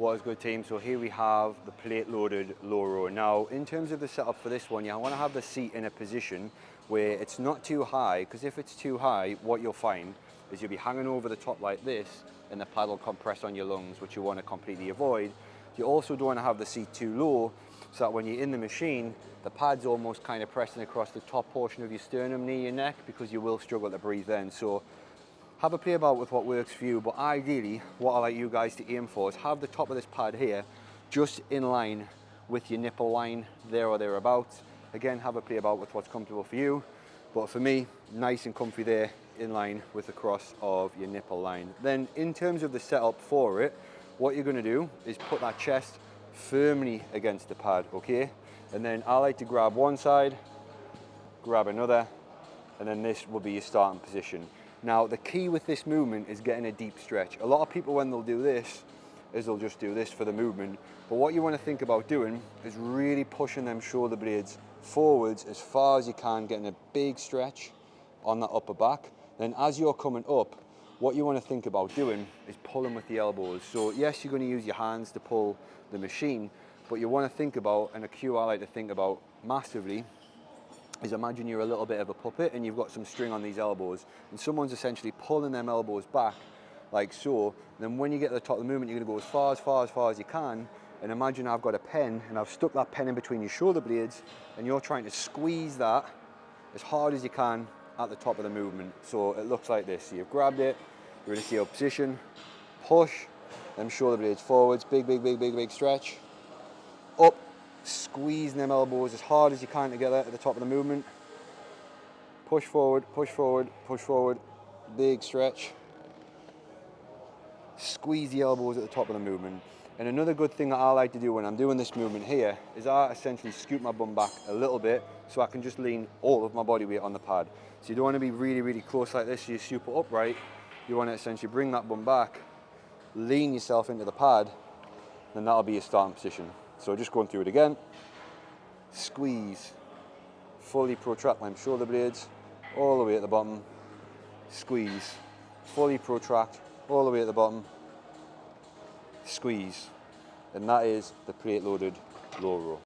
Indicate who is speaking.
Speaker 1: What is good, team? So here we have the plate loaded low row. Now in terms of the setup for this one, you want to have the seat in a position where it's not too high, because if it's too high, what you'll find is you'll be hanging over the top like this and the pad will compress on your lungs, which you want to completely avoid. You also don't want to have the seat too low, so that when you're in the machine, the pad's almost kind of pressing across the top portion of your sternum near your neck, because you will struggle to breathe then. So have a play about with what works for you, but ideally what I like you guys to aim for is have the top of this pad here just in line with your nipple line, there or thereabouts. Again, have a play about with what's comfortable for you, but for me, nice and comfy there in line with the cross of your nipple line. Then in terms of the setup for it, what you're going to do is put that chest firmly against the pad, okay? And then I like to grab one side, grab another, and then this will be your starting position. Now the key with this movement is getting a deep stretch. A lot of people, when they'll do this, is they'll just do this for the movement. But what you want to think about doing is really pushing them shoulder blades forwards as far as you can, getting a big stretch on that upper back. Then as you're coming up, what you want to think about doing is pulling with the elbows. So yes, you're going to use your hands to pull the machine, but you want to think about, and a cue I like to think about massively, is imagine you're a little bit of a puppet and you've got some string on these elbows and someone's essentially pulling them elbows back like so. Then when you get to the top of the movement, you're going to go as far as you can, and imagine I've got a pen and I've stuck that pen in between your shoulder blades and you're trying to squeeze that as hard as you can at the top of the movement. So it looks like this. So you've grabbed it, you're in a CO position, push them shoulder blades forwards, big stretch, up, squeezing them elbows as hard as you can together at the top of the movement. Push forward, big stretch. Squeeze the elbows at the top of the movement. And another good thing that I like to do when I'm doing this movement here is I essentially scoot my bum back a little bit so I can just lean all of my body weight on the pad. So you don't want to be really close like this so you're super upright. You want to essentially bring that bum back, lean yourself into the pad, and that'll be your starting position. So just going through it again. Squeeze, fully protract them shoulder blades all the way at the bottom. Squeeze, fully protract all the way at the bottom. Squeeze. And that is the plate loaded low row.